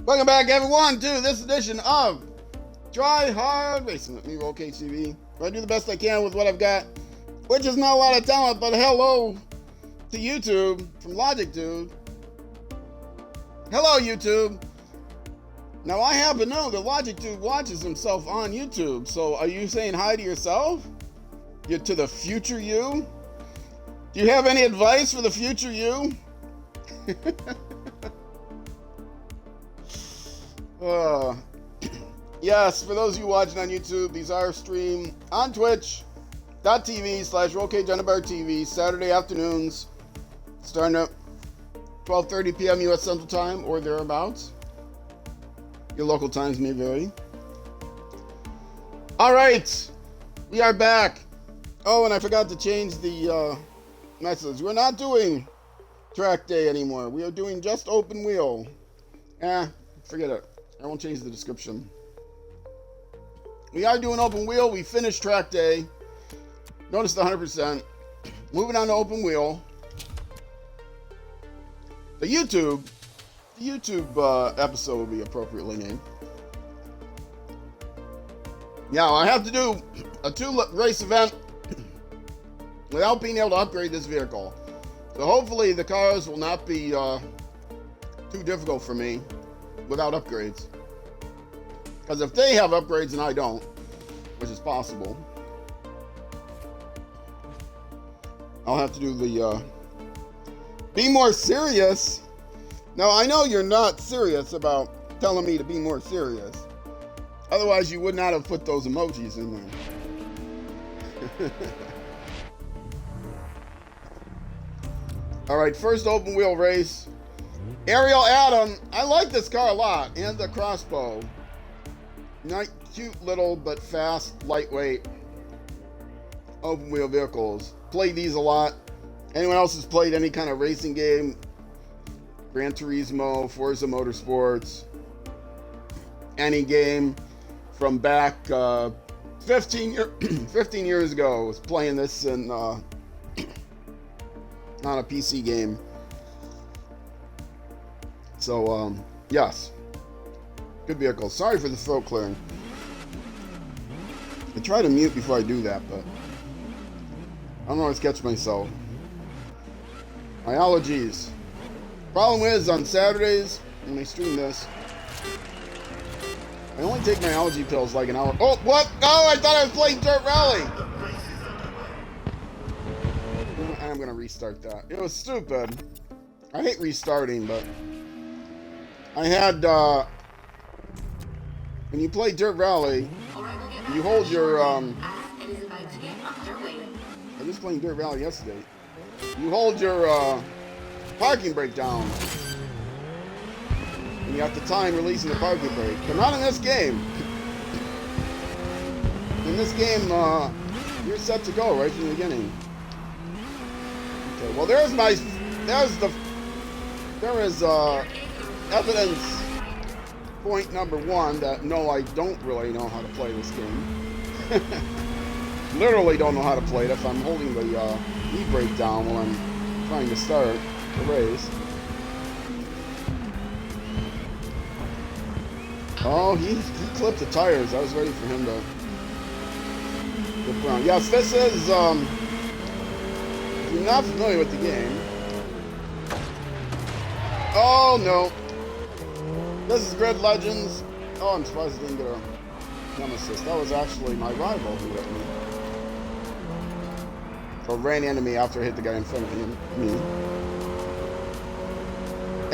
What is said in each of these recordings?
Welcome back, everyone, to this edition of Try Hard Racing with me, RollCageTV. I do the best I can with what I've got, which is not a lot of talent, but hello to YouTube from Logic Dude. Hello, YouTube. Now, I happen to know that Logic Dude watches himself on YouTube, so are you saying hi to yourself? You're to the future you? Do you have any advice for the future you? Yes, for those of you watching on YouTube, these are streamed on twitch.tv/RollCageTV Saturday afternoons, starting at 12:30 p.m. U.S. Central Time or thereabouts. Your local times may vary. All right, we are back. Oh, and I forgot to change the message. We're not doing track day anymore. We are doing just open wheel. Forget it. I won't change the description. We are doing open wheel. We finished track day. Notice the 100%. Moving on to open wheel. The YouTube episode will be appropriately named. Now, I have to do a 2-race event without being able to upgrade this vehicle. So hopefully the cars will not be too difficult for me without upgrades. Because if they have upgrades and I don't, which is possible, I'll have to do the be more serious. Now, I know you're not serious about telling me to be more serious. Otherwise, you would not have put those emojis in there. All right, first open wheel race. Ariel Adam, I like this car a lot, and the crossbow. Not cute little but fast, lightweight open wheel vehicles. Played these a lot. Anyone else has played any kind of racing game? Gran Turismo, Forza Motorsports, any game from back 15 years ago. I was playing this in on a PC game. So, yes. Good vehicle. Sorry for the throat clearing. I try to mute before I do that, but I don't always catch myself. My allergies. Problem is, on Saturdays, when I stream this, I only take my allergy pills like an hour. Oh, what? Oh, I thought I was playing Dirt Rally! I'm going to restart that. It was stupid. I hate restarting, but I had, when you play Dirt Rally, you hold your, I was playing Dirt Rally yesterday. You hold your, parking brake down. And you have to time releasing the parking brake. But not in this game. In this game, you're set to go right from the beginning. Okay, well there is evidence point number one that no, I don't really know how to play this game. Literally don't know how to play it if I'm holding the e-brake down while I'm trying to start the race. Oh, he clipped the tires. I was ready for him to flip around. Yes, this is, if you're not familiar with the game. Oh, no. This is Grid Legends. Oh, I'm surprised I didn't get a nemesis. That was actually my rival who hit me. Or ran into me after I hit the guy in front of me.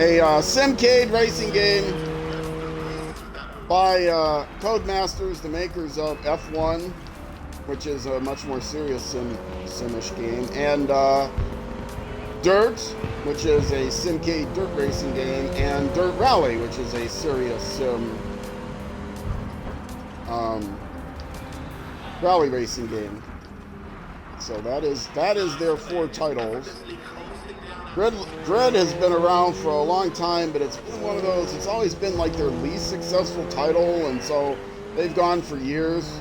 A sim-cade racing game by Codemasters, the makers of F1, which is a much more serious sim-ish game, and Dirt, which is a sim-cade dirt racing game, and Dirt Rally, which is a serious rally racing game. So that is their 4 titles. Grid has been around for a long time, but it's been one of those, it's always been like their least successful title, and so they've gone for years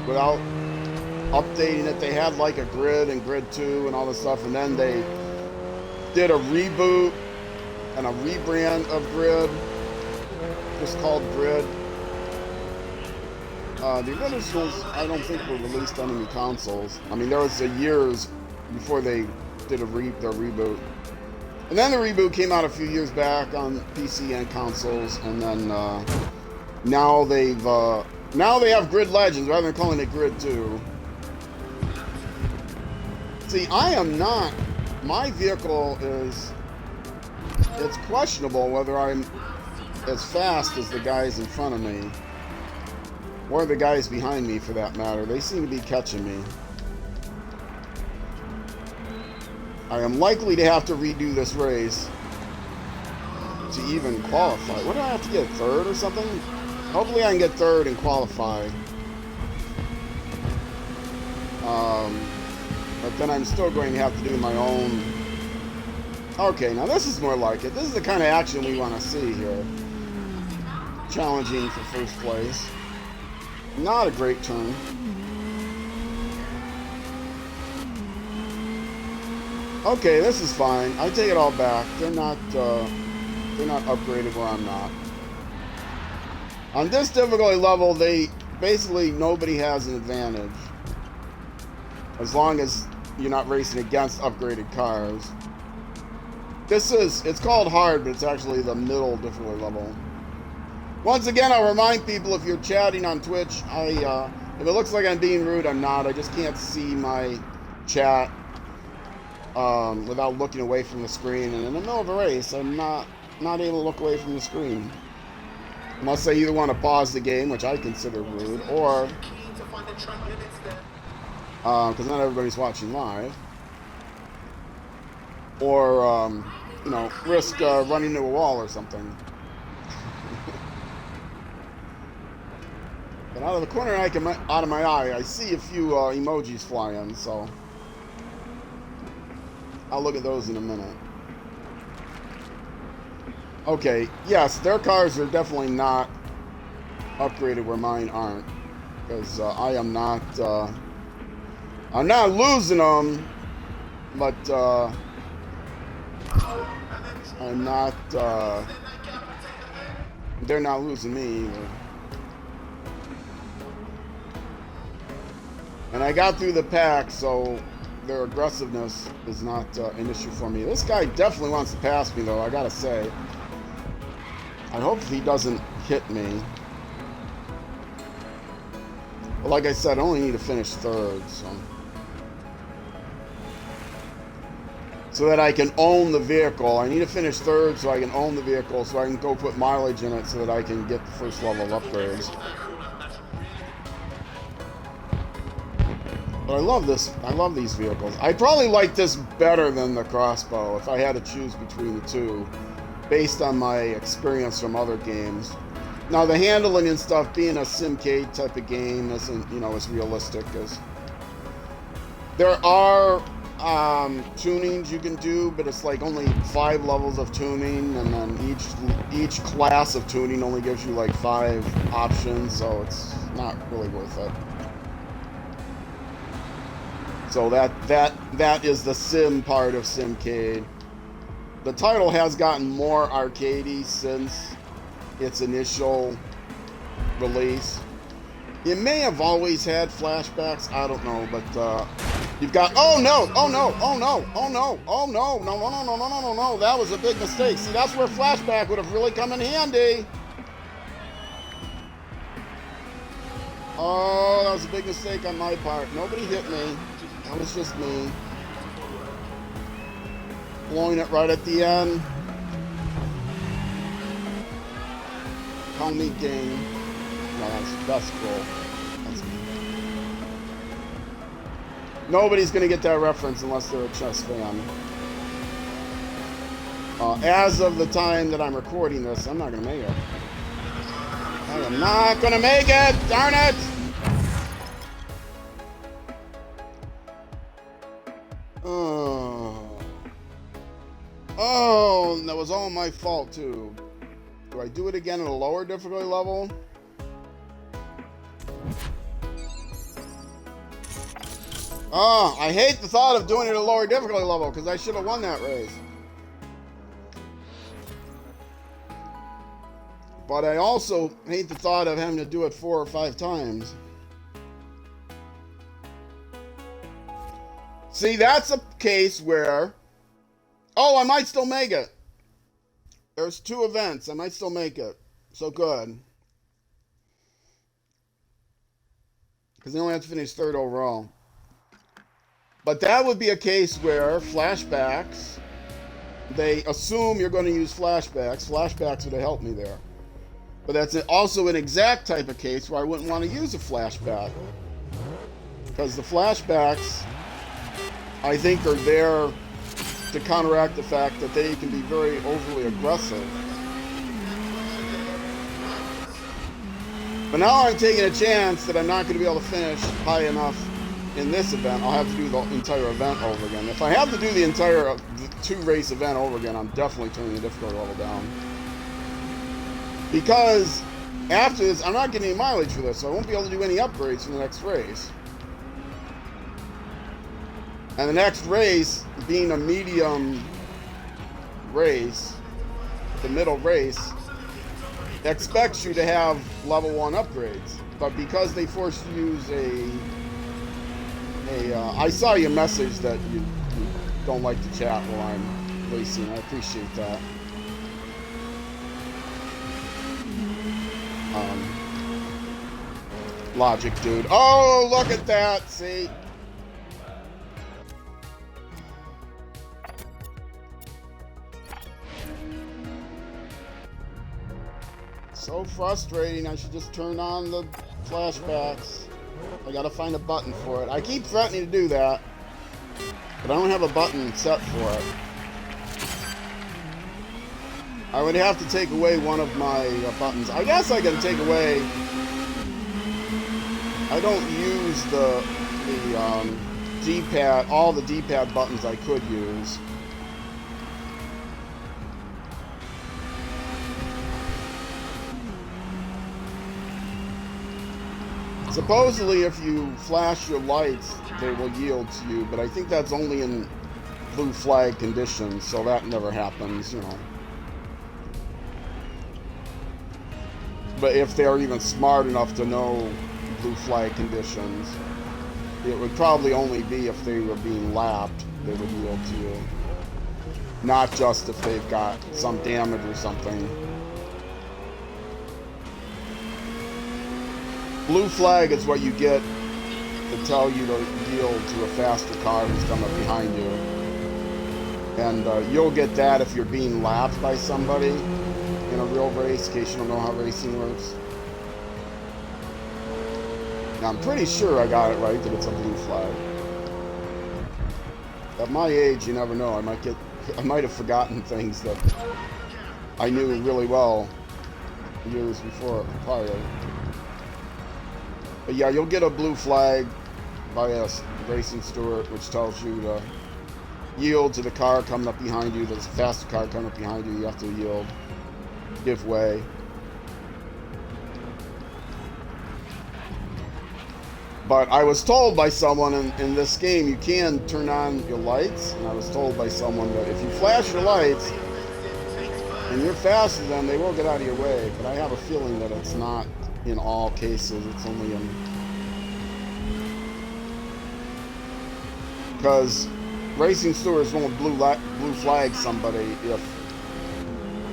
without updating it. They had like a Grid and Grid 2 and all this stuff, and then they did a reboot and a rebrand of Grid, just called Grid. The originals, I don't think were released on any consoles. I mean, there was a years before they did their reboot. And then the reboot came out a few years back on PC and consoles, and then now they have Grid Legends rather than calling it Grid 2. See, I am not. My vehicle is. It's questionable whether I'm as fast as the guys in front of me, or the guys behind me, for that matter. They seem to be catching me. I am likely to have to redo this race to even qualify. What do I have to get? Third or something? Hopefully I can get third and qualify. But then I'm still going to have to do my own. Okay, now this is more like it. This is the kind of action we want to see here. Challenging for first place. Not a great turn. Okay, this is fine. I take it all back. They're not upgraded where I'm not. On this difficulty level, basically nobody has an advantage. As long as you're not racing against upgraded cars. It's called hard, but it's actually the middle difficulty level. Once again, I'll remind people, if you're chatting on Twitch, if it looks like I'm being rude, I'm not. I just can't see my chat without looking away from the screen. And in the middle of a race, I'm not able to look away from the screen. Unless I either want to pause the game, which I consider rude, or because not everybody's watching live, or you know, risk running into a wall or something. But out of the corner out of my eye, I see a few emojis flying, so I'll look at those in a minute. Okay, yes, their cars are definitely not upgraded where mine aren't, because I'm not losing them, but I'm not. They're not losing me either. And I got through the pack, so their aggressiveness is not an issue for me. This guy definitely wants to pass me, though, I gotta say. I hope he doesn't hit me. But like I said, I only need to finish third, so that I can own the vehicle. I need to finish third so I can own the vehicle, so I can go put mileage in it so that I can get the first level of upgrades. But I love this. I love these vehicles. I probably like this better than the crossbow if I had to choose between the two, based on my experience from other games. Now the handling and stuff, being a sim-cade type of game, isn't, you know, as realistic as. There are tunings you can do, but it's like only 5 levels of tuning, and then each class of tuning only gives you like 5 options, so it's not really worth it. So that is the sim part of sim-cade. The title has gotten more arcadey since its initial release. It may have always had flashbacks, I don't know, but you've got, oh no, oh no, oh no, oh no, oh no, no, no, no, no, no, no, no, no, that was a big mistake. See, that's where flashback would have really come in handy. Oh, that was a big mistake on my part. Nobody hit me. That was just me. Blowing it right at the end. Call me game. No, that's cool. That's me. Nobody's gonna get that reference unless they're a chess fan. As of the time that I'm recording this, I'm not gonna make it. I am not gonna make it! Darn it! Oh, that was all my fault too. Do I do it again at a lower difficulty level? Oh, I hate the thought of doing it at a lower difficulty level because I should have won that race. But I also hate the thought of having to do it 4 or 5 times. See, that's a case where... Oh, I might still make it. There's 2 events. I might still make it. So good. Because they only have to finish 3rd overall. But that would be a case where flashbacks... They assume you're going to use flashbacks. Flashbacks would have helped me there. But that's also an exact type of case where I wouldn't want to use a flashback. Because the flashbacks, I think, are there to counteract the fact that they can be very overly aggressive. But now I'm taking a chance that I'm not going to be able to finish high enough in this event. I'll have to do the entire event over again. If I have to do the entire 2-race event over again, I'm definitely turning the difficulty level down. Because after this, I'm not getting any mileage for this, so I won't be able to do any upgrades for the next race. And the next race, being a medium race, the middle race, expects you to have level 1 upgrades. But because they force you to use I saw your message that you don't like to chat while I'm racing. I appreciate that. Logic, dude. Oh, look at that. See? So frustrating. I should just turn on the flashbacks. I gotta find a button for it. I keep threatening to do that, but I don't have a button set for it. I would have to take away one of my buttons. I guess I can take away... I don't use the D-pad, all the D-pad buttons I could use. Supposedly, if you flash your lights, they will yield to you, but I think that's only in blue flag conditions, so that never happens, you know. But if they're even smart enough to know blue flag conditions, it would probably only be if they were being lapped, they would yield to you. Not just if they've got some damage or something. Blue flag is what you get to tell you to yield to a faster car who's coming up behind you. And you'll get that if you're being lapped by somebody in a real race, in case you don't know how racing works. Now, I'm pretty sure I got it right, that it's a blue flag. At my age, you never know. I might have forgotten things that I knew really well years before, prior. But yeah, you'll get a blue flag by a racing steward, which tells you to yield to the car coming up behind you. There's a faster car coming up behind you. You have to yield, give way. But I was told by someone in this game, you can turn on your lights. And I was told by someone that if you flash your lights and you're faster than them, they will get out of your way. But I have a feeling that it's not in all cases. It's only in... Because racing stewards won't blue flag somebody if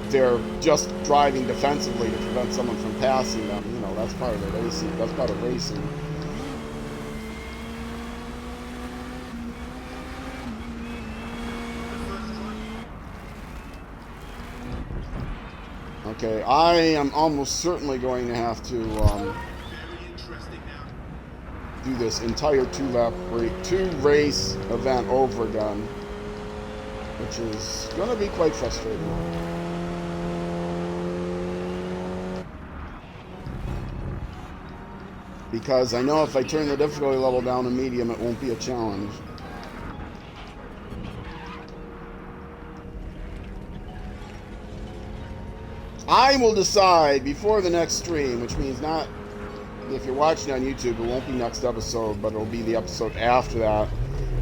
they're just driving defensively to prevent someone from passing them. You know, that's part of the racing. That's part of racing. Okay, I am almost certainly going to have to do this entire two-race event over again, which is going to be quite frustrating. Because I know if I turn the difficulty level down to medium, it won't be a challenge. I will decide before the next stream, which means not, if you're watching on YouTube, it won't be next episode, but it'll be the episode after that,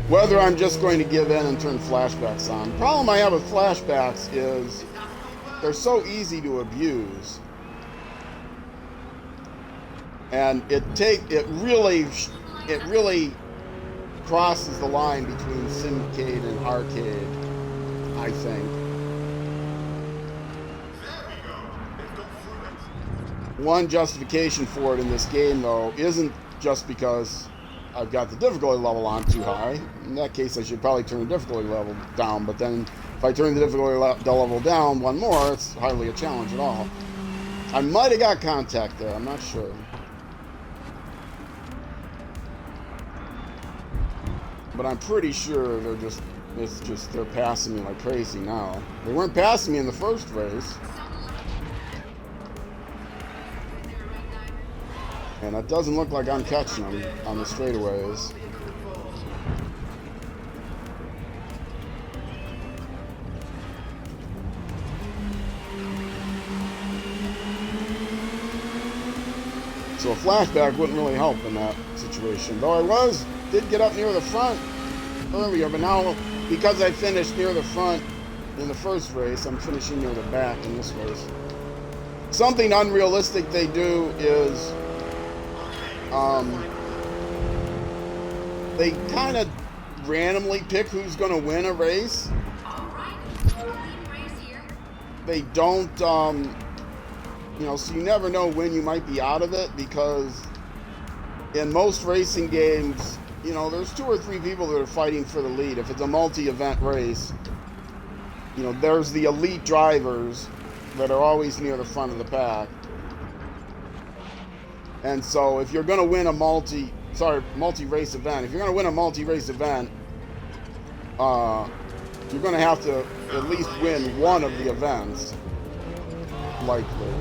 whether I'm just going to give in and turn flashbacks on. The problem I have with flashbacks is they're so easy to abuse. And it really crosses the line between sim-cade and arcade, I think. One justification for it in this game, though, isn't just because I've got the difficulty level on too high. In that case, I should probably turn the difficulty level down, but then if I turn the difficulty level down one more, it's hardly a challenge at all. I might have got contact there, I'm not sure. But I'm pretty sure they're passing me like crazy now. They weren't passing me in the first race. And it doesn't look like I'm catching them on the straightaways. So a flashback wouldn't really help in that situation. Though I did get up near the front earlier, but now because I finished near the front in the first race, I'm finishing near the back in this race. Something unrealistic they do is they kind of randomly pick who's going to win a race. They don't, you know, so you never know when you might be out of it, because in most racing games, you know, there's 2 or 3 people that are fighting for the lead. If it's a multi-event race, you know, there's the elite drivers that are always near the front of the pack. And so if you're going to win a multi-race event, if you're going to win a multi-race event, you're going to have to at least win one of the events, likely.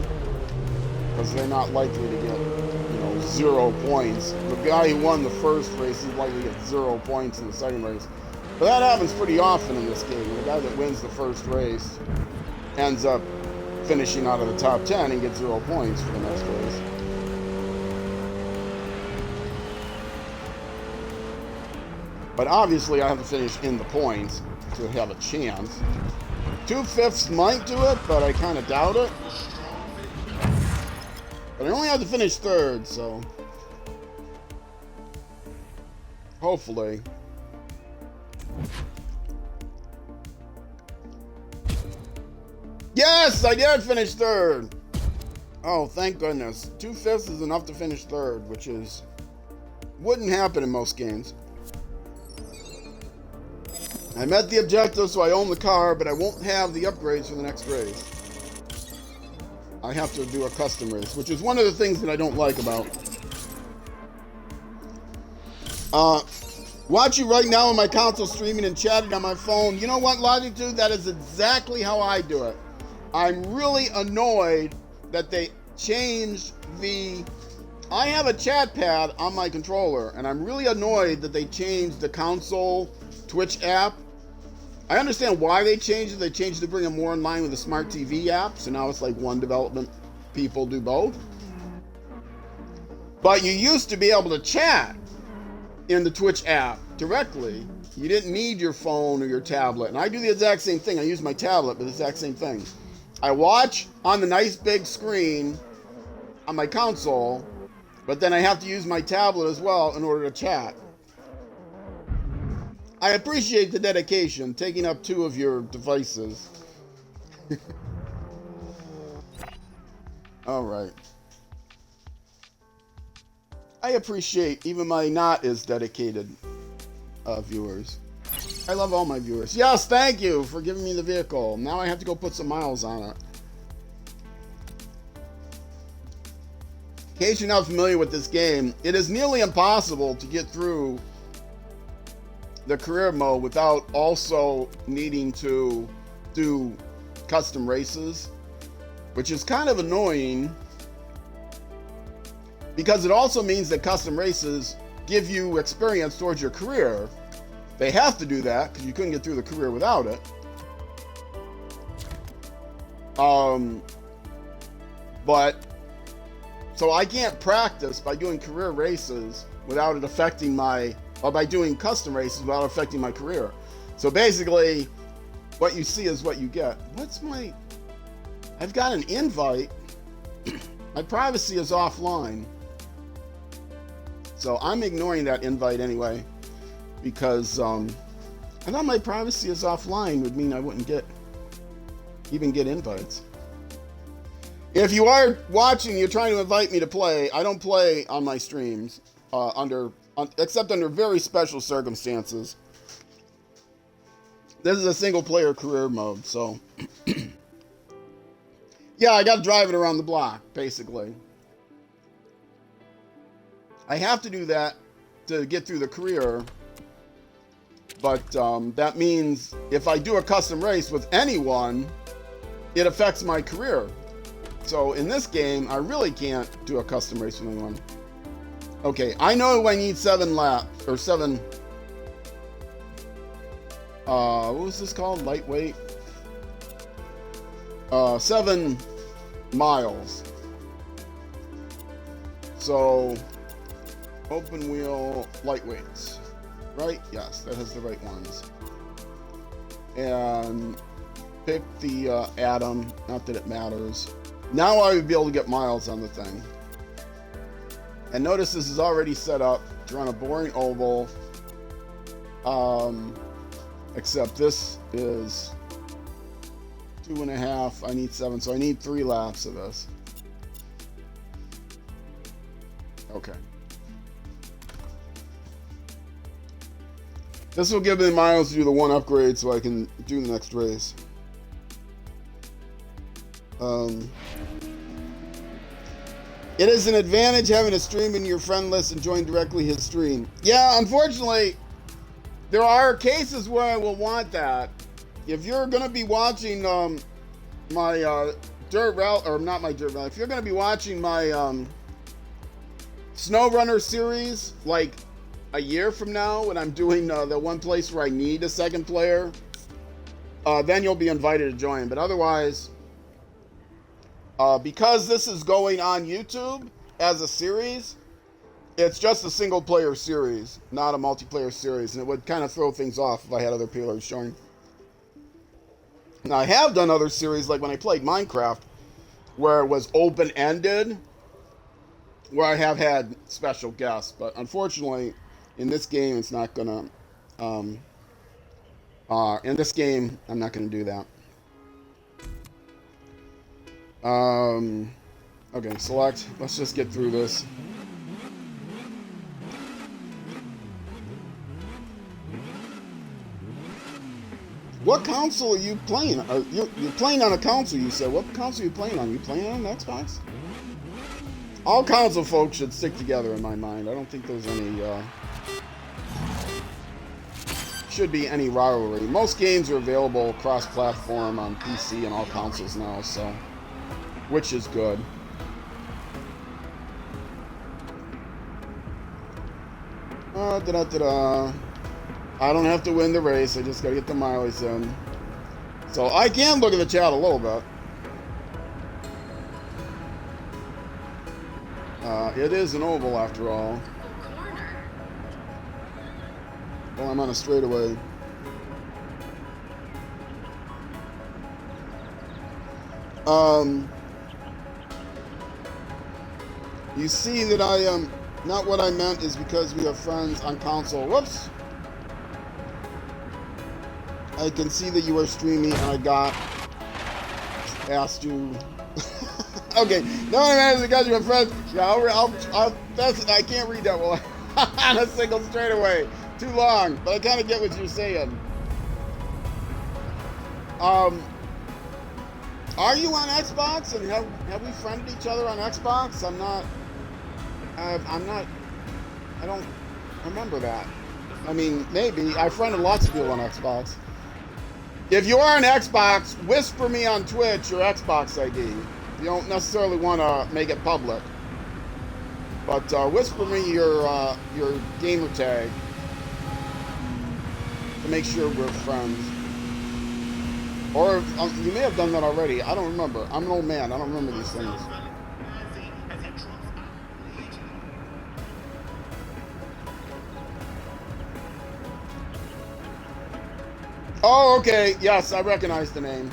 Because they're not likely to get, you know, 0 points. The guy who won the first race is likely to get 0 points in the second race. But that happens pretty often in this game. The guy that wins the first race ends up finishing out of the top 10 and gets 0 points for the next race. But obviously I have to finish in the points to have a chance. 2/5 might do it, but I kind of doubt it. But I only have to finish 3rd, so hopefully. Yes, I did finish 3rd. Oh, thank goodness. 2/5 is enough to finish 3rd, which wouldn't happen in most games. I met the objective, so I own the car, but I won't have the upgrades for the next race. I have to do a custom race, which is one of the things that I don't like about. Watch you right now on my console streaming and chatting on my phone. You know what, Longitude? That is exactly how I do it. I'm really annoyed that they changed I have a chat pad on my controller, and I'm really annoyed that they changed the console Twitch app. I understand why they changed it. They changed it to bring it more in line with the smart TV app. So now it's like one development people do both. But you used to be able to chat in the Twitch app directly. You didn't need your phone or your tablet. And I do the exact same thing. I use my tablet, but the exact same thing. I watch on the nice big screen on my console, but then I have to use my tablet as well in order to chat. I appreciate the dedication, taking up 2 of your devices. All right. I appreciate even my not as dedicated viewers. I love all my viewers. Yes, thank you for giving me the vehicle. Now I have to go put some miles on it. In case you're not familiar with this game, it is nearly impossible to get through the career mode without also needing to do custom races, which is kind of annoying because it also means that custom races give you experience towards your career. They have to do that because you couldn't get through the career without it. But so I can't practice by doing career races without it affecting or by doing custom races without affecting my career. So basically, what you see is what you get. I've got an invite. My privacy is offline. So I'm ignoring that invite anyway, because I thought my privacy is offline would mean I wouldn't even get invites. If you are watching, you're trying to invite me to play, I don't play on my streams except under very special circumstances. This is a single player career mode, so yeah, I got to drive it around the block, basically. I have to do that to get through the career, but that means if I do a custom race with anyone, it affects my career. So in this game, I really can't do a custom race with anyone. Okay, I know I need 7 laps, or 7, what was this called? Lightweight? 7 miles. So, open wheel lightweights, right? Yes, that has the right ones. And pick the atom, not that it matters. Now I would be able to get miles on the thing. And notice this is already set up to run a boring oval. Except this is 2.5. I need 7, so I need 3 laps of this. Okay. This will give me miles to do the 1 upgrade so I can do the next race. It is an advantage having a stream in your friend list and join directly his stream. Yeah, unfortunately, there are cases where I will want that. If you're going to be watching my dirt rally, or not my dirt rally, if you're going to be watching my Snow Runner series, like a year from now, when I'm doing the one place where I need a second player, then you'll be invited to join. But otherwise, because this is going on YouTube as a series, it's just a single player series, not a multiplayer series, and it would kind of throw things off if I had other players showing. Now, I have done other series, like when I played Minecraft, where it was open-ended, where I have had special guests, but unfortunately, in this game, it's not gonna, in this game, I'm not gonna do that. Okay, select. Let's just get through this. What console are you playing? You're playing on a console, you said. What console are you playing on? Are you playing on an Xbox? All console folks should stick together in my mind. I don't think there's any, should be any rivalry. Most games are available cross-platform on PC and all consoles now, so, which is good. I don't have to win the race. I just gotta get the mileage in. So I can look at the chat a little bit. It is an oval after all. Well, I'm on a straightaway. You see that I am, not what I meant is because we are friends on console. Whoops. I can see that you are streaming and I got asked you. Okay, no one matters because you're friends. Yeah, that's, I can't read that well on a single straightaway. Too long, but I kind of get what you're saying. Are you on Xbox and have we friended each other on Xbox? I don't remember that. I mean, maybe. I friended lots of people on Xbox. If you are on Xbox, whisper me on Twitch your Xbox ID. You don't necessarily want to make it public. But whisper me your gamer tag to make sure we're friends. Or you may have done that already. I don't remember. I'm an old man. I don't remember these things. Oh, okay. Yes, I recognize the name.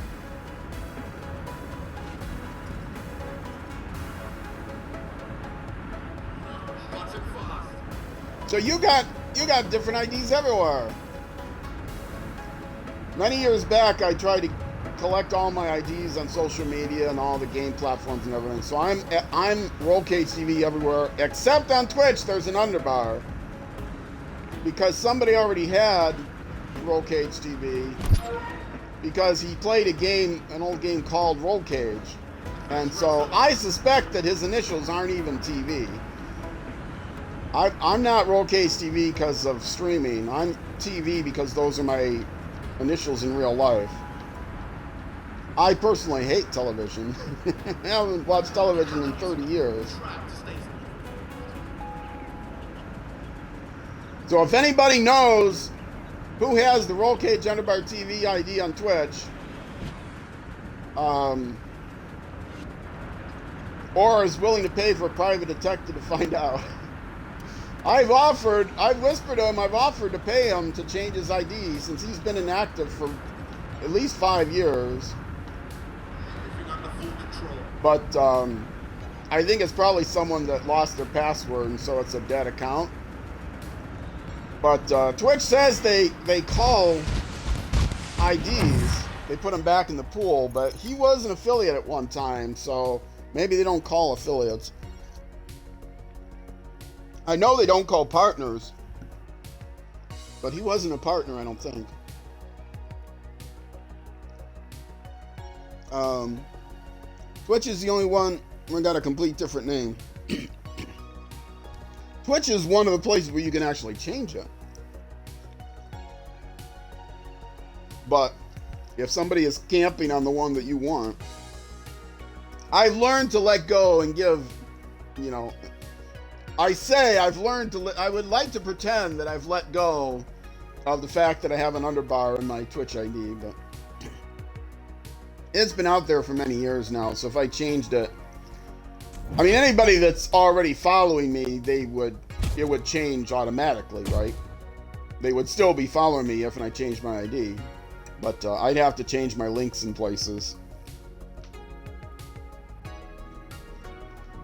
So you got different IDs everywhere. Many years back, I tried to collect all my IDs on social media and all the game platforms and everything. So I'm Roll Cage TV everywhere, except on Twitch. There's an underbar because somebody already had Roll Cage TV because he played an old game called Roll Cage, and so I suspect that his initials aren't even TV. I'm not Roll Cage TV because of streaming. I'm TV because those are my initials in real life. I personally hate television. I haven't watched television in 30 years. So if anybody knows who has the Roll Cage Underbar TV ID on Twitch, or is willing to pay for a private detective to find out. I've whispered to him, I've offered to pay him to change his ID since he's been inactive for at least 5 years. But I think it's probably someone that lost their password and so it's a dead account. But Twitch says they call IDs, they put them back in the pool, but he was an affiliate at one time, so maybe they don't call affiliates. I know they don't call partners, but he wasn't a partner, I don't think. Twitch is the only one we got a complete different name. Twitch is one of the places where you can actually change it. But if somebody is camping on the one that you want, I've learned to let go and give, you know, I've learned to, I would like to pretend that I've let go of the fact that I have an underbar in my Twitch ID, but it's been out there for many years now, so if I changed it, I mean, anybody that's already following me, it would change automatically, right? They would still be following me if I changed my ID, but I'd have to change my links in places.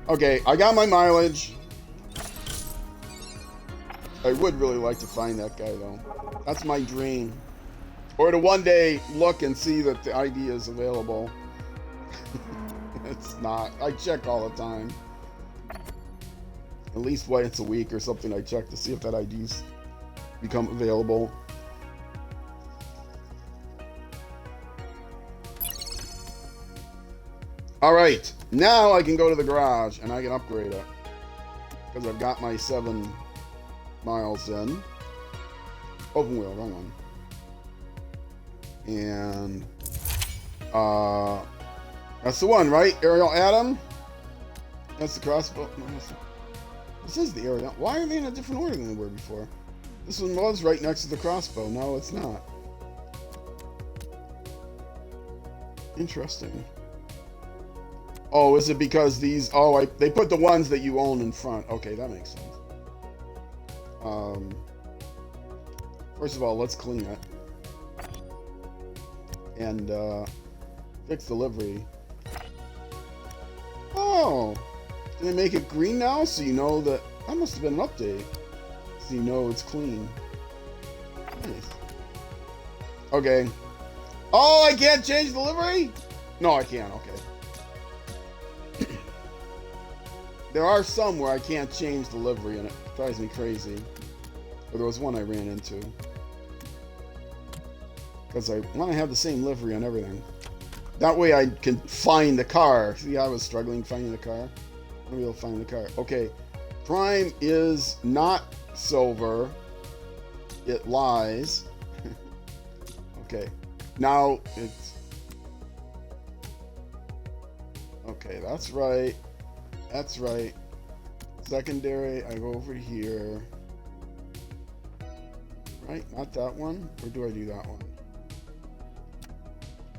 Okay, I got my mileage. I would really like to find that guy, though. That's my dream. Or to one day look and see that the ID is available. It's not. I check all the time. At least once a week or something I check to see if that ID's become available. Alright, now I can go to the garage and I can upgrade it. Because I've got my 7 miles in. Open wheel, wrong one. And that's the one, right? Aerial Atom. That's the crossbow. No, this is the aerial. Why are they in a different order than they were before? This one was right next to the crossbow. No, it's not. Interesting. Oh, is it because these? Oh, they put the ones that you own in front. Okay, that makes sense. First of all, let's clean it. And fix the livery. Oh, did they make it green now? So you know that must have been an update. So you know it's clean. Nice. Okay. Oh, I can't change the livery? No, I can't. Okay. There are some where I can't change the livery, and it drives me crazy. But there was one I ran into. Because I want to have the same livery on everything. That way I can find the car. See, I was struggling finding the car. Maybe I'll find the car. Okay. Prime is not silver. It lies. Okay. Now it's... Okay, that's right. That's right. Secondary, I go over here. Right? Not that one? Or do I do that one?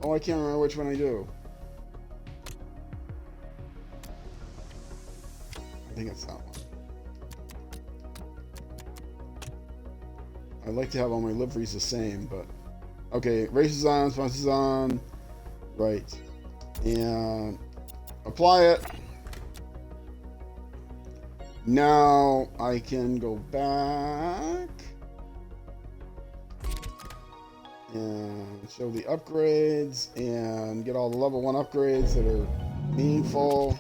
Oh, I can't remember which one I do. I think it's that one. I'd like to have all my liveries the same, but... Okay, races on, sponsors on. Right. And... apply it. Now I can go back and show the upgrades and get all the level 1 upgrades that are meaningful.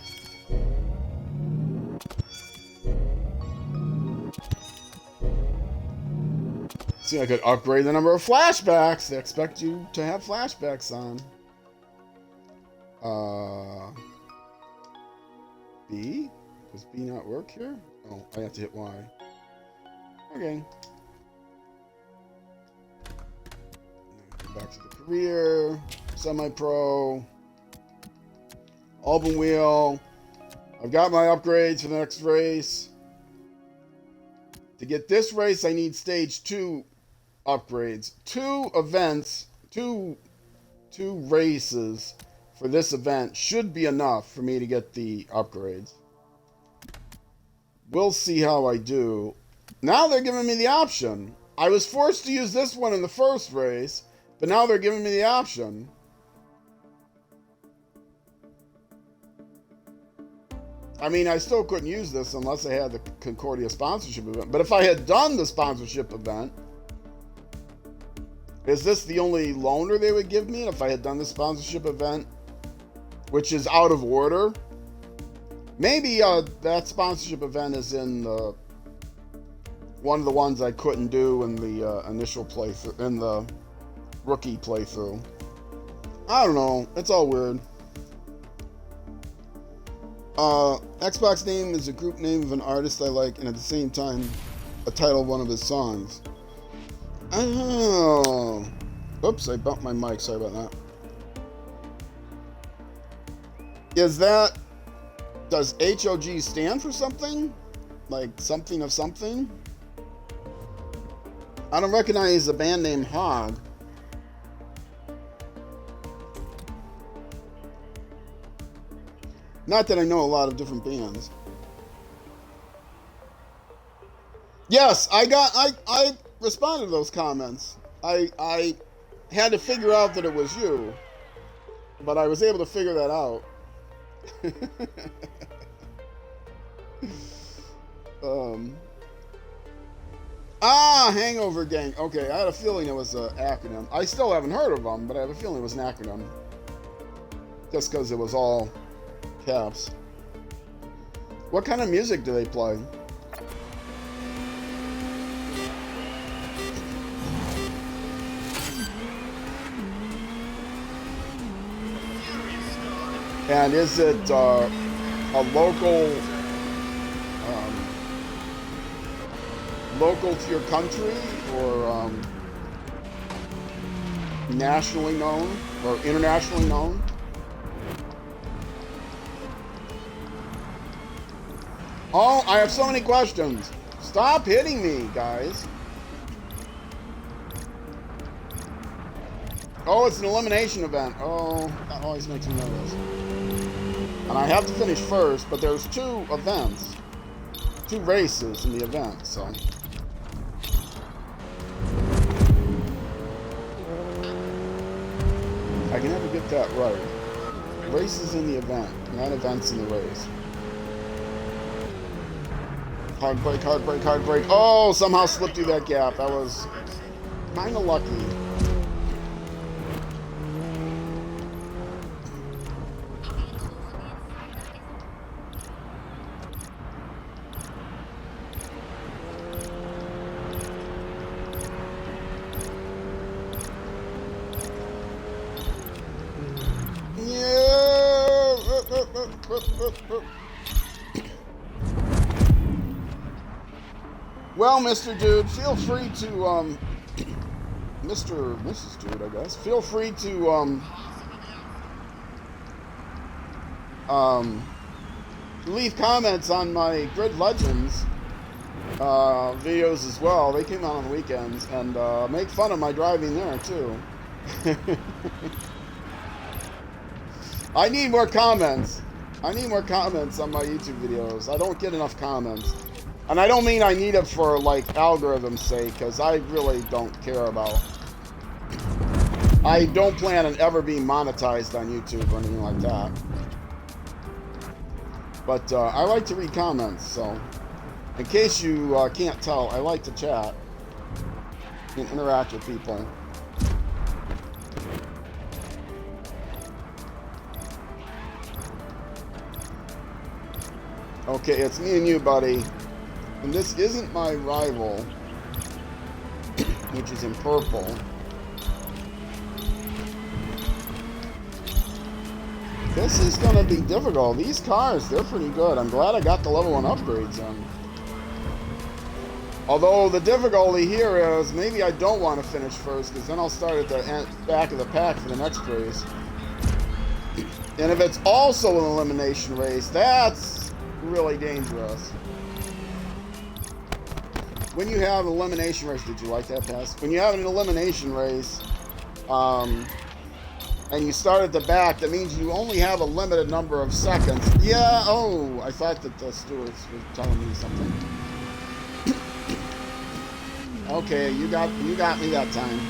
See, I could upgrade the number of flashbacks. They expect you to have flashbacks on. B? Does B not work here? Oh, I have to hit Y. Okay. Back to the career. Semi-pro. Open wheel. I've got my upgrades for the next race. To get this race, I need stage 2 upgrades. 2 events, two races for this event should be enough for me to get the upgrades. We'll see how I do. Now they're giving me the option. I was forced to use this one in the first race, but now they're giving me the option. I mean, I still couldn't use this unless I had the Concordia sponsorship event. But if I had done the sponsorship event, is this the only loaner they would give me if I had done the sponsorship event, which is out of order? Maybe that sponsorship event is in one of the ones I couldn't do in the initial playthrough, in the rookie playthrough. I don't know. It's all weird. Xbox name is a group name of an artist I like, and at the same time, a title of one of his songs. Oh. Oops, I bumped my mic. Sorry about that. Does HOG stand for something? Like something of something? I don't recognize a band named Hog. Not that I know a lot of different bands. Yes, I responded to those comments. I had to figure out that it was you, but I was able to figure that out. Hangover Gang. Okay, I had a feeling it was an acronym. I still haven't heard of them, but I have a feeling it was an acronym. Just because it was all caps. What kind of music do they play? And is it a local to your country, or nationally known or internationally known? Oh, I have so many questions. Stop hitting me, guys. Oh, it's an elimination event. Oh, that always makes me nervous. And I have to finish first, but there's 2 events. 2 races in the event, so. I can never get that right. Races in the event, not events in the race. Hard break, hard break, hard break. Oh, somehow slipped through that gap. That was kind of lucky. Well, Mr. Dude, feel free to, Mrs. Dude, I guess. Feel free to, leave comments on my Grid Legends, videos as well. They came out on the weekends, and, make fun of my driving there, too. I need more comments. I need more comments on my YouTube videos. I don't get enough comments. And I don't mean I need it for, like, algorithm's sake, because I really don't care about... I don't plan on ever being monetized on YouTube or anything like that. But, I like to read comments, so... In case you can't tell, I like to chat and interact with people. Okay, it's me and you, buddy. And this isn't my rival, which is in purple. This is going to be difficult. These cars, they're pretty good. I'm glad I got the level 1 upgrades on. Although the difficulty here is maybe I don't want to finish first, because then I'll start at the back of the pack for the next race. And if it's also an elimination race, that's really dangerous. When you have an elimination race, did you like that pass? When you have an elimination race, and you start at the back, that means you only have a limited number of seconds. Yeah, oh, I thought that the stewards were telling me something. Okay, you got me that time.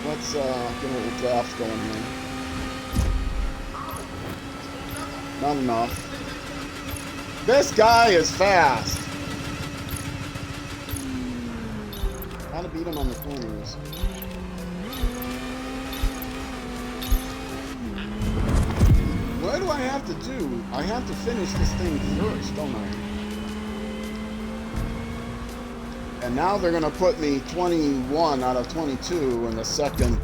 Let's get a little draft going here. Not enough. This guy is fast. How to beat him on the corners. What do I have to do? I have to finish this thing first, don't I? And now they're going to put me 21 out of 22 in the second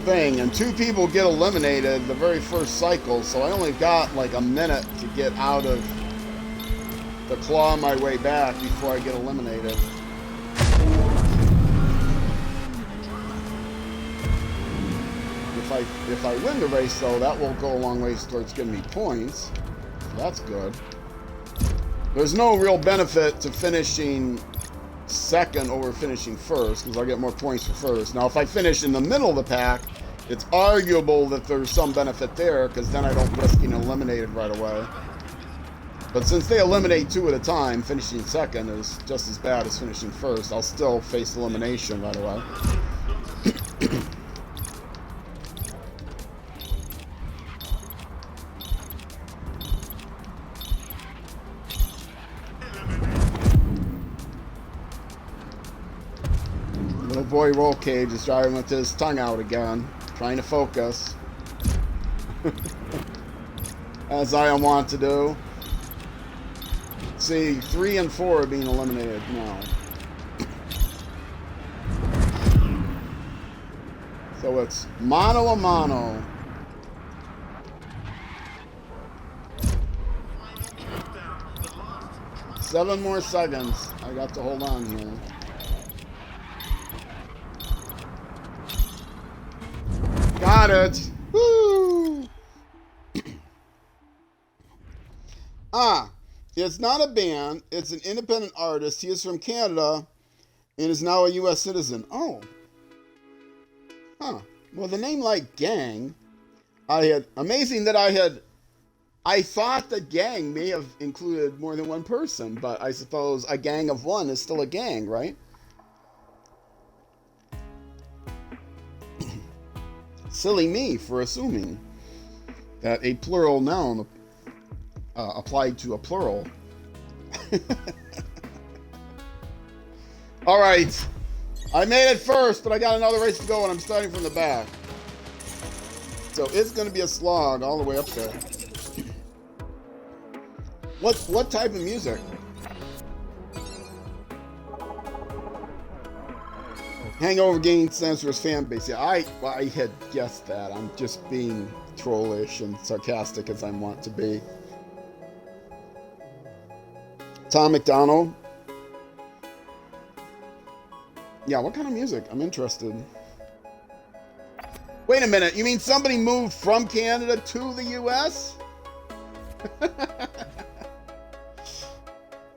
thing. And 2 people get eliminated the very first cycle, so I only got like a minute to get out of the claw my way back before I get eliminated. If I win the race, though, that will go a long ways towards giving me points. So that's good. There's no real benefit to finishing second over finishing first, because I'll get more points for first. Now, if I finish in the middle of the pack, it's arguable that there's some benefit there, because then I don't risk getting eliminated right away. But since they eliminate 2 at a time, finishing second is just as bad as finishing first. I'll still face elimination right away. Little boy Roll Cage is driving with his tongue out again, trying to focus. As I am wont to do. See, 3 and 4 are being eliminated now. So it's mano a mano. Seven more seconds. I got to hold on here. Got it. Woo! It's not a band. It's an independent artist. He is from Canada and is now a U.S. citizen. Oh. Huh. Well, the name like Gang, amazing that I thought that gang may have included more than one person, but I suppose a gang of one is still a gang, right? Silly me for assuming that a plural noun applied to a plural. All right. I made it first, but I got another race to go, and I'm starting from the back. So it's going to be a slog all the way up there. What type of music? Hangover Game stands for his fan base. Yeah, I had guessed that. I'm just being trollish and sarcastic as I want to be. Tom McDonald. Yeah, what kind of music? I'm interested. Wait a minute. You mean somebody moved from Canada to the U.S.?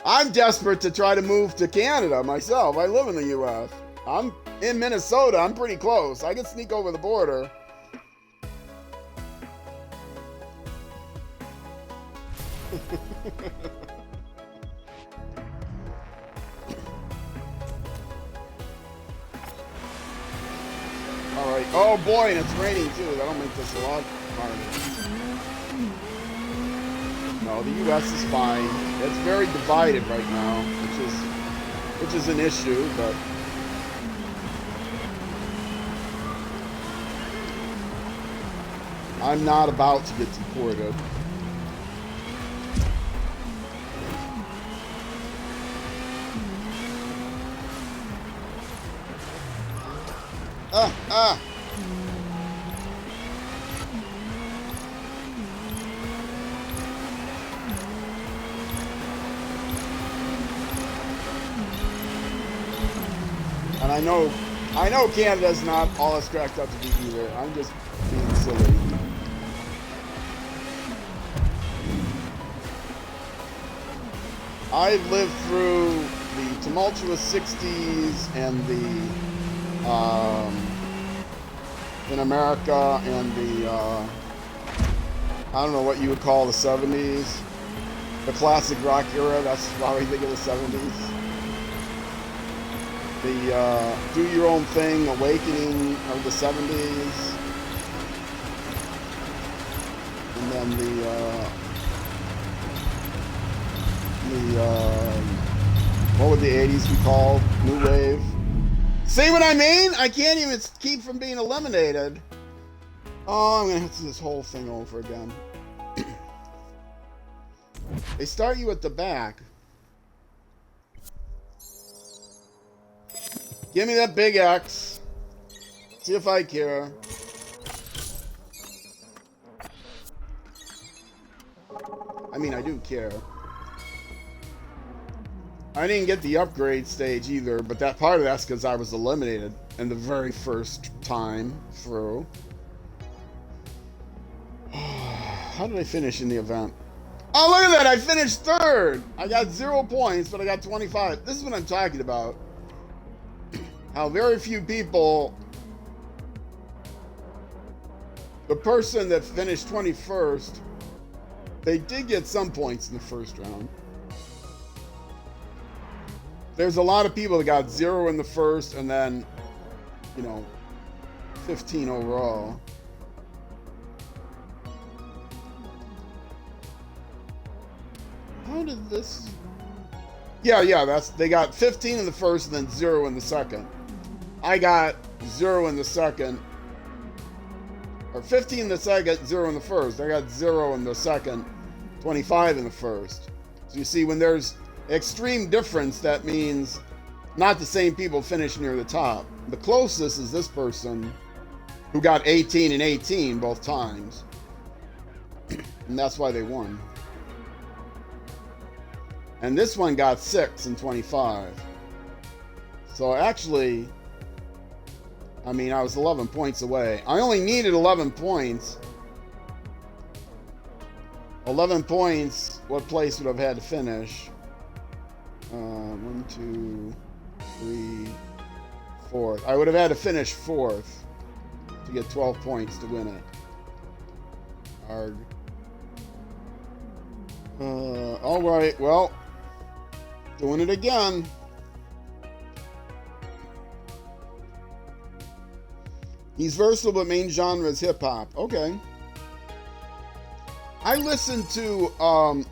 I'm desperate to try to move to Canada myself. I live in the U.S. I'm in Minnesota. I'm pretty close. I can sneak over the border. All right. Oh boy, and it's raining too. That'll make this a lot harder. No, the U.S. is fine. It's very divided right now, which is an issue, but I'm not about to get deported. Ah! And I know Canada's not all it's cracked up to be either. I'm just being silly. I've lived through the tumultuous 60s and the in America and the I don't know what you would call the 70s, the classic rock era. That's how we think of the 70s. The do your own thing awakening of the 70s, and then what would the 80s be called? New wave. See what I mean? I can't even keep from being eliminated. Oh, I'm gonna have to do this whole thing over again. They start you at the back. Give me that big X. See if I care. I mean, I do care. I didn't get the upgrade stage either, but that part of that's because I was eliminated in the very first time through. How did I finish in the event? Oh, look at that! I finished third! I got 0 points, but I got 25. This is what I'm talking about. How very few people... The person that finished 21st, they did get some points in the first round. There's a lot of people that got 0 in the first and then, 15 overall. How did this... Yeah, they got 15 in the first and then 0 in the second. I got 0 in the second, or 15 in the second, 0 in the first. I got 0 in the second, 25 in the first. So you see, when there's extreme difference, that means not the same people finish near the top. The closest is this person who got 18 and 18 both times. And that's why they won. And this one got 6 and 25. So actually, I mean, I was 11 points away. I only needed 11 points. 11 points, what place would have had to finish? 1, 2, 3, 4th. I would have had to finish 4th to get 12 points to win it. Arg. All right, well, doing it again. He's versatile, but main genre is hip-hop. Okay. I listen to,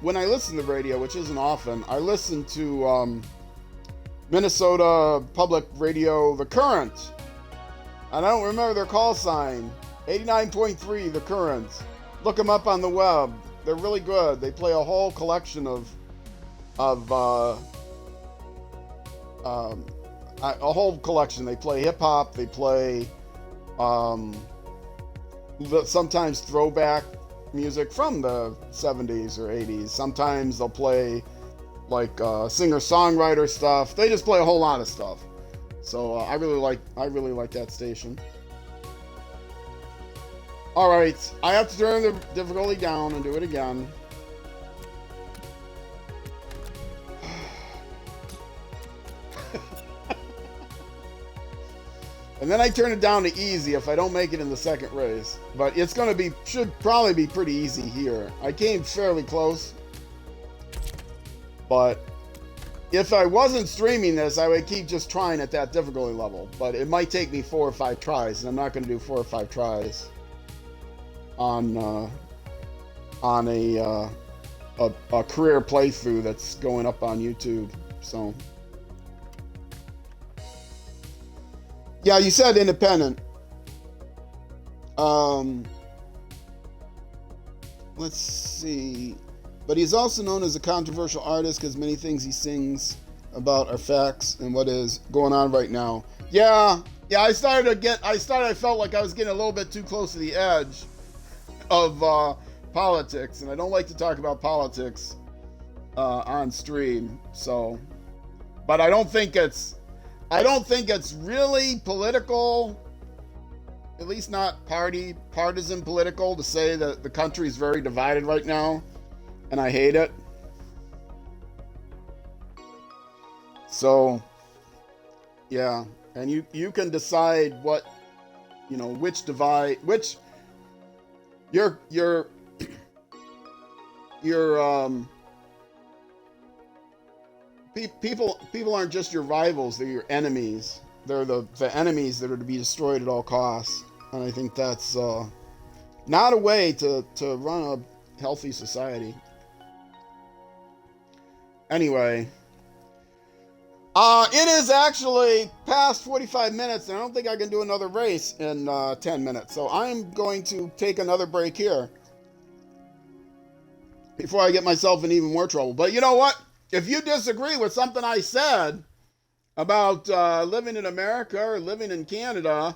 when I listen to radio, which isn't often, I listen to Minnesota Public Radio, The Current. And I don't remember their call sign. 89.3, The Current. Look them up on the web. They're really good. They play a whole collection of a whole collection. They play hip-hop, they play sometimes throwback music from the 70s or 80s. Sometimes they'll play like singer-songwriter stuff. They just play a whole lot of stuff. So I really like that station. All right, I have to turn the difficulty down and do it again. And then I turn it down to easy if I don't make it in the second race. But it's going to be, should probably be pretty easy here. I came fairly close. But if I wasn't streaming this, I would keep just trying at that difficulty level. But it might take me 4 or 5 tries, and I'm not going to do 4 or 5 tries on a a career playthrough that's going up on YouTube. So, yeah, you said independent. Let's see. But he's also known as a controversial artist because many things he sings about are facts and what is going on right now. Yeah, I felt like I was getting a little bit too close to the edge of politics, and I don't like to talk about politics on stream. So, but I don't think it's really political, at least not partisan political, to say that the country is very divided right now, and I hate it. So, yeah, and you can decide what, which divide, which your people aren't just your rivals, they're your enemies. They're the enemies that are to be destroyed at all costs. And I think that's not a way to run a healthy society. Anyway, it is actually past 45 minutes, and I don't think I can do another race in 10 minutes. So I'm going to take another break here before I get myself in even more trouble. But you know what? If you disagree with something I said about living in America or living in Canada,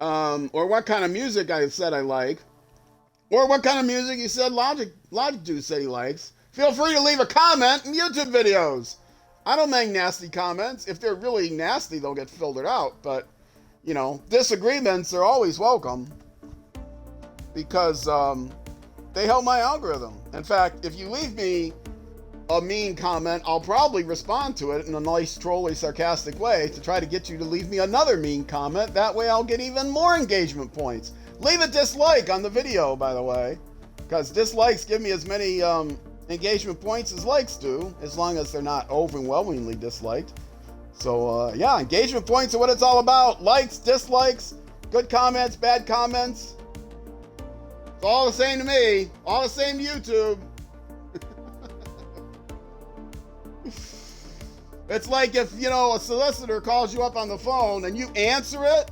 or what kind of music I said I like, or what kind of music you said Logic Dude said he likes, feel free to leave a comment in YouTube videos. I don't make nasty comments. If they're really nasty, they'll get filtered out. But, disagreements are always welcome because they help my algorithm. In fact, if you leave me a mean comment, I'll probably respond to it in a nice, trolly, sarcastic way to try to get you to leave me another mean comment. That way I'll get even more engagement points. Leave a dislike on the video, by the way, because dislikes give me as many engagement points as likes do, as long as they're not overwhelmingly disliked. So, yeah, engagement points are what it's all about. Likes, dislikes, good comments, bad comments. It's all the same to me. All the same to YouTube. It's like if, a solicitor calls you up on the phone and you answer it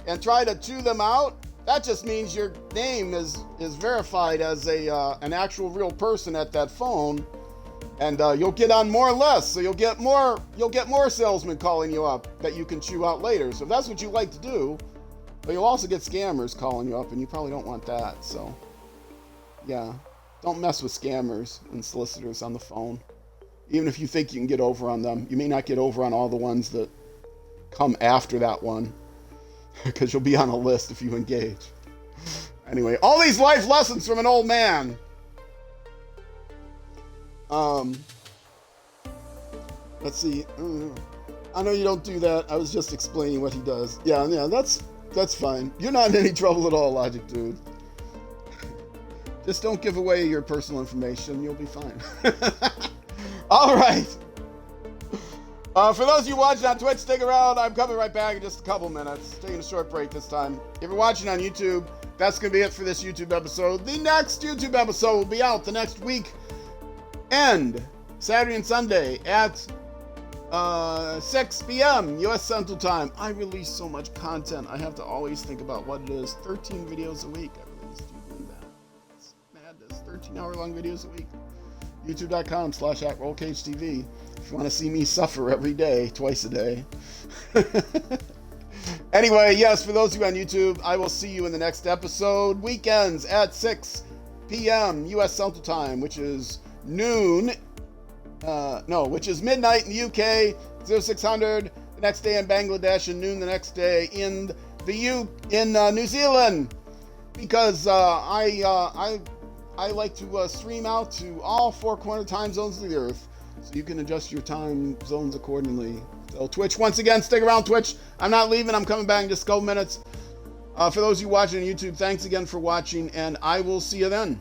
and try to chew them out, that just means your name is verified as an actual real person at that phone, and you'll get on more or less. So you'll get more salesmen calling you up that you can chew out later. So if that's what you like to do, but you'll also get scammers calling you up, and you probably don't want that. So, yeah, don't mess with scammers and solicitors on the phone. Even if you think you can get over on them, you may not get over on all the ones that come after that one, because you'll be on a list if you engage. Anyway, all these life lessons from an old man. Let's see. I know you don't do that. I was just explaining what he does. Yeah, that's fine. You're not in any trouble at all, Logic Dude. Just don't give away your personal information. You'll be fine. All right. For those of you watching on Twitch, stick around. I'm coming right back in just a couple minutes. Taking a short break this time. If you're watching on YouTube, that's going to be it for this YouTube episode. The next YouTube episode will be out the next week. And Saturday and Sunday at 6 p.m. U.S. Central Time. I release so much content. I have to always think about what it is. 13 videos a week. I release. Do you believe that? It's madness. 13-hour-long videos a week. YouTube.com/@RollCageTV. If you want to see me suffer every day, twice a day. Anyway, yes, for those of you on YouTube, I will see you in the next episode. Weekends at 6 p.m. U.S. Central Time, which is noon. Which is midnight in the UK, 0600 the next day in Bangladesh, and noon the next day in New Zealand. Because I like to stream out to all four corner time zones of the earth, so you can adjust your time zones accordingly. So Twitch, once again, stick around, Twitch. I'm not leaving. I'm coming back in just a couple minutes. For those of you watching on YouTube, thanks again for watching, and I will see you then.